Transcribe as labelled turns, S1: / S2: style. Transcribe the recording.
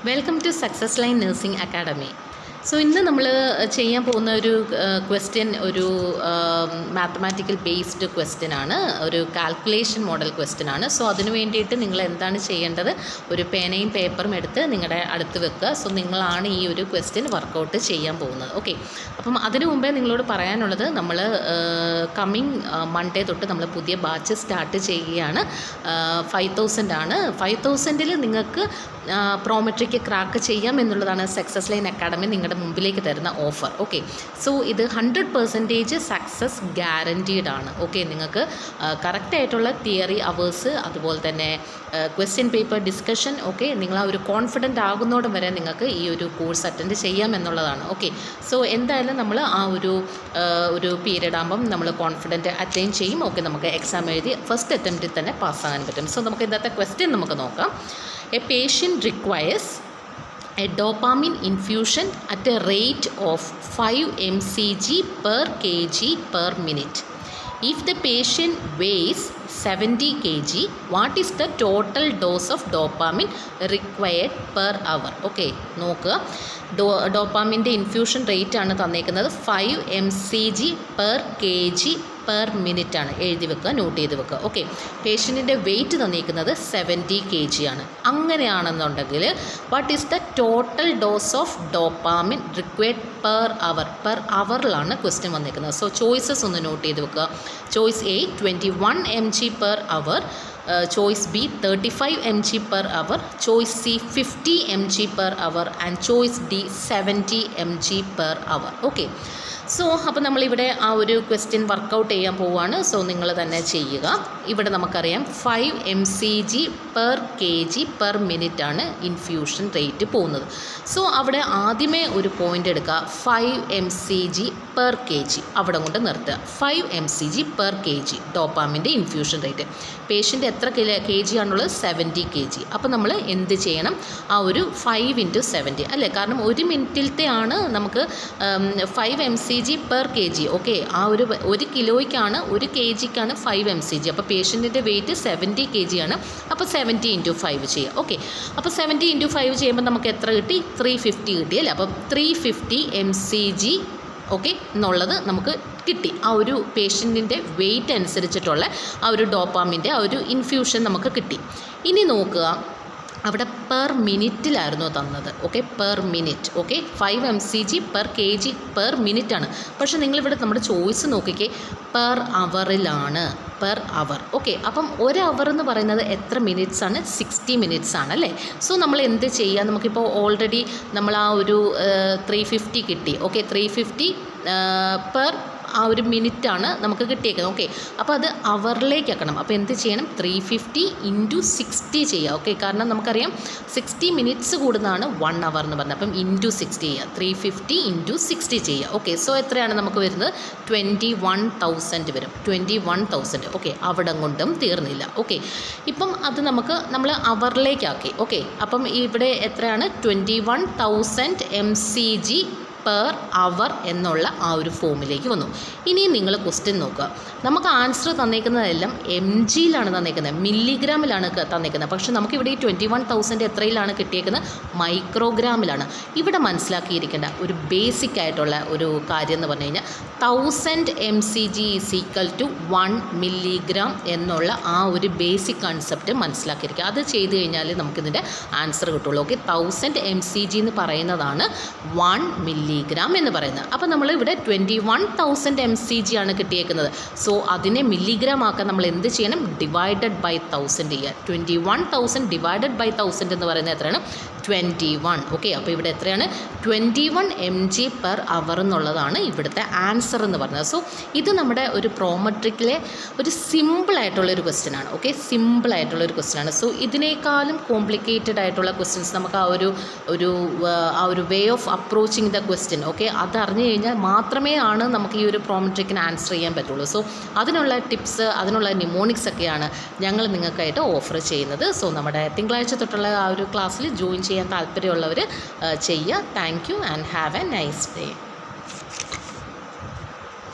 S1: Welcome to Success Line nursing academy. So ഇന്ന് നമ്മൾ ചെയ്യാൻ പോകുന്ന ഒരു ക്വസ്റ്റ്യൻ ഒരു മാത്തമാറ്റിക്കൽ ബേസ്ഡ് ക്വസ്റ്റ്യൻ ആണ്, ഒരു കാൽക്കുലേഷൻ മോഡൽ ക്വസ്റ്റ്യൻ ആണ്. സോ അതിന് വേണ്ടിയിട്ട് നിങ്ങൾ എന്താണ് ചെയ്യേണ്ടത്, ഒരു പേനയും പേപ്പറും എടുത്ത് നിങ്ങളുടെ അടുത്ത് വെക്കുക. സോ നിങ്ങളാണ് ഈ ഒരു ക്വസ്റ്റ്യൻ വർക്കൗട്ട് ചെയ്യാൻ പോകുന്നത്. ഓക്കെ, അപ്പം അതിനു മുമ്പേ നിങ്ങളോട് പറയാനുള്ളത്, നമ്മൾ കമ്മിങ് മൺഡേ തൊട്ട് നമ്മൾ പുതിയ ബാച്ച് സ്റ്റാർട്ട് ചെയ്യുകയാണ്. 5000 ആണ്. 5000-ൽ നിങ്ങൾക്ക് പ്രോമെട്രിക്ക് ക്രാക്ക് ചെയ്യാം എന്നുള്ളതാണ് സക്സസ് ലൈൻ അക്കാഡമി നിങ്ങളുടെ മുമ്പിലേക്ക് തരുന്ന ഓഫർ. ഓക്കെ, സോ ഇത് 100% സക്സസ് ഗ്യാരൻറ്റീഡ് ആണ്. ഓക്കെ, നിങ്ങൾക്ക് കറക്റ്റായിട്ടുള്ള തിയറി അവേഴ്സ്, അതുപോലെ തന്നെ ക്വസ്റ്റ്യൻ പേപ്പർ ഡിസ്കഷൻ, ഓക്കെ, നിങ്ങൾ ആ ഒരു കോൺഫിഡൻ്റ് ആകുന്നോടം വരെ നിങ്ങൾക്ക് ഈ ഒരു കോഴ്സ് അറ്റൻഡ് ചെയ്യാം എന്നുള്ളതാണ്. ഓക്കെ, സോ എന്തായാലും നമ്മൾ ആ ഒരു പീരീഡ് ആകുമ്പം നമ്മൾ കോൺഫിഡൻറ്റ് അറ്റൈൻ ചെയ്യും. ഓക്കെ, നമുക്ക് എക്സാം എഴുതി ഫസ്റ്റ് അറ്റംപ്റ്റിൽ തന്നെ പാസ്സാകാൻ പറ്റും. സോ നമുക്ക് ഇന്നത്തെ ക്വസ്റ്റ്യൻ നമുക്ക് നോക്കാം. A patient requires a dopamine infusion at a rate of 5 mcg per kg per minute. If the patient weighs 70 kg, what is the total dose of dopamine required per hour? Okay, നോക്കുക, ഡോപ്പാമിൻ്റെ infusion rate ആണ് തന്നേക്കുന്നത്. 5 mcg per kg per minute ആണ്. എഴുതി വെക്കുക, not ചെയ്ത് വെക്കുക. Okay, പേഷ്യൻറ്റിൻ്റെ wait തന്നിരിക്കുന്നത് 70 kg ആണ്. അങ്ങനെയാണെന്നുണ്ടെങ്കിൽ what is the total dose of dopamine required per അവറിലാണ് ക്വസ്റ്റ്യൻ വന്നിരിക്കുന്നത്. സോ ചോയ്സസ് ഒന്ന് നോട്ട് ചെയ്ത് വെക്കുക. Choice A 21 mg per hour, choice B 35 mg per hour, choice C 50 mg per hour and choice D 70 mg per hour. Okay, so അപ്പോൾ നമ്മളിവിടെ ആ ഒരു question workout ചെയ്യാൻ പോവുകയാണ്. സോ നിങ്ങൾ തന്നെ ചെയ്യുക. ഇവിടെ നമുക്കറിയാം 5 mcg per kg per minute ആണ് ഇൻഫ്യൂഷൻ റേറ്റ് പോകുന്നത്. സോ അവിടെ ആദ്യമേ ഒരു പോയിൻ്റ് എടുക്കുക, 5 mcg per kg, അവിടെ കൊണ്ട് നിർത്തുക. 5 mcg per kg ഡോപ്പാമിൻ്റെ ഇൻഫ്യൂഷൻ റേറ്റ്. പേഷ്യൻ്റ് എത്ര kg ആണുള്ളത്? 70 kg. അപ്പോൾ നമ്മൾ എന്ത് ചെയ്യണം? ആ ഒരു 5 × 70 അല്ലേ, കാരണം ഒരു മിനിറ്റിലത്തെ ആണ് നമുക്ക് 5 mcg per kg. ഓക്കെ, ആ ഒരു കിലോയ്ക്കാണ്, ഒരു kgക്കാണ് 5 mcg. അപ്പോൾ പേഷ്യൻറ്റിൻ്റെ വെയിറ്റ് 70 kg ആണ്. അപ്പോൾ 70 × 5 ചെയ്യുക. ഓക്കെ, അപ്പോൾ 70 × 5 ചെയ്യുമ്പോൾ നമുക്ക് എത്ര കിട്ടി? 350 കിട്ടി അല്ലേ. അപ്പോൾ 350 mcg ഓക്കെ എന്നുള്ളത് നമുക്ക് കിട്ടി. ആ ഒരു പേഷ്യൻറ്റിൻ്റെ വെയിറ്റ് അനുസരിച്ചിട്ടുള്ള ആ ഒരു ഡോപ്പാമിൻ്റെ ആ ഒരു ഇൻഫ്യൂഷൻ നമുക്ക് കിട്ടി. ഇനി നോക്കുക, അവിടെ പെർ മിനിറ്റിലായിരുന്നു തന്നത്. Okay, per minute. Okay, 5 mcg per kg per minute ആണ്. പക്ഷേ നിങ്ങളിവിടെ നമ്മുടെ ചോയ്സ് നോക്കിക്കേ, പെർ അവറിലാണ്, പെർ അവർ. ഓക്കെ, അപ്പം ഒരു അവർ എന്ന് പറയുന്നത് എത്ര മിനിറ്റ്സ് ആണ്? 60 മിനിറ്റ്സ് ആണ് അല്ലേ. സോ നമ്മൾ എന്ത് ചെയ്യുക? നമുക്കിപ്പോൾ ഓൾറെഡി നമ്മൾ ആ ഒരു 350 കിട്ടി. ഓക്കെ, 350 പെർ ആ ഒരു മിനിറ്റാണ് നമുക്ക് കിട്ടിയേക്കുന്നത്. ഓക്കെ, അപ്പോൾ അത് അവറിലേക്ക് ആക്കണം. അപ്പോൾ എന്ത് ചെയ്യണം? 350 × 60 ചെയ്യുക. ഓക്കെ, കാരണം നമുക്കറിയാം 60 മിനിറ്റ്സ് കൂടുന്നതാണ് 1 അവർ എന്ന് പറഞ്ഞത്. അപ്പം × 60 ചെയ്യുക. 350 × 60 ചെയ്യുക. ഓക്കെ, സോ എത്രയാണ് നമുക്ക് വരുന്നത്? 21,000 വരും. 21,000. ഓക്കെ, അവിടെ കൊണ്ടും തീർന്നില്ല. ഓക്കെ, ഇപ്പം അത് നമ്മൾ അവറിലേക്കാക്കി. ഓക്കെ, അപ്പം ഇവിടെ എത്രയാണ്? 21,000 mcg പെർ അവർ എന്നുള്ള ആ ഒരു ഫോമിലേക്ക് വന്നു. ഇനി നിങ്ങൾ ക്വസ്റ്റ്യൻ നോക്കുക. നമുക്ക് ആൻസർ തന്നേക്കുന്നതെല്ലാം mgയിലാണ് തന്നേക്കുന്നത്, മില്ലിഗ്രാമിലാണ് തന്നേക്കുന്നത്. പക്ഷേ നമുക്കിവിടെ ഈ 21,000 എത്രയിലാണ് കിട്ടിയേക്കുന്നത്? മൈക്രോഗ്രാമിലാണ്. ഇവിടെ മനസ്സിലാക്കിയിരിക്കേണ്ട ഒരു ബേസിക് ആയിട്ടുള്ള ഒരു കാര്യം എന്ന് പറഞ്ഞു കഴിഞ്ഞാൽ 1000 mcg = 1 മില്ലിഗ്രാം എന്നുള്ള ആ ഒരു ബേസിക് കൺസെപ്റ്റ് മനസ്സിലാക്കിയിരിക്കുക. അത് ചെയ്ത് കഴിഞ്ഞാൽ നമുക്കിതിൻ്റെ ആൻസർ കിട്ടുള്ളൂ. ഓക്കെ, 1000 mcg എന്ന് പറയുന്നതാണ് 1 മില്ലിഗ്രാം എന്ന് പറയുന്നത്. അപ്പോൾ നമ്മൾ ഇവിടെ 21,000 mcg ആണ് കിട്ടിയേക്കുന്നത്. സോ അതിനെ മില്ലിഗ്രാം ആക്കാൻ നമ്മൾ എന്ത് ചെയ്യണം? ഡിവൈഡഡ് ബൈ 1000 ചെയ്യുക. 21,000 ഡിവൈഡഡ് ബൈ 1000 എന്ന് പറയുന്നത് എത്രയാണ്? 21. ഓക്കെ, അപ്പോൾ ഇവിടെ എത്രയാണ്? 21 mg per hour എന്നുള്ളതാണ് ഇവിടുത്തെ ആൻസർ എന്ന് പറയുന്നത്. സോ ഇത് നമ്മുടെ ഒരു പ്രോമെട്രിക്കിലെ ഒരു സിമ്പിളായിട്ടുള്ളൊരു ക്വസ്റ്റ്യൻ ആണ്. ഓക്കെ, സിമ്പിളായിട്ടുള്ളൊരു ക്വസ്റ്റ്യൻ ആണ്. സോ ഇതിനേക്കാളും കോംപ്ലിക്കേറ്റഡ് ആയിട്ടുള്ള ക്വസ്റ്റ്യൻസ് നമുക്ക് ആ ഒരു way of approaching the question, okay, അതറിഞ്ഞു കഴിഞ്ഞാൽ മാത്രമേ നമുക്ക് ഈ ഒരു പ്രോമെട്രിക്കിന് ആൻസർ ചെയ്യാൻ പറ്റുള്ളൂ. സോ അതിനുള്ള ടിപ്സ്, അതിനുള്ള നിമോണിക്സ് ഒക്കെയാണ് ഞങ്ങൾ നിങ്ങൾക്കായിട്ട് ഓഫർ ചെയ്യുന്നത്. സോ നമ്മുടെ തിങ്കളാഴ്ച തൊട്ടുള്ള ആ ഒരു ക്ലാസ്സിൽ ജോയിൻ ചെയ്യാൻ താല്പര്യമുള്ളവർ ചെയ്യുക. Thank you and have A nice day.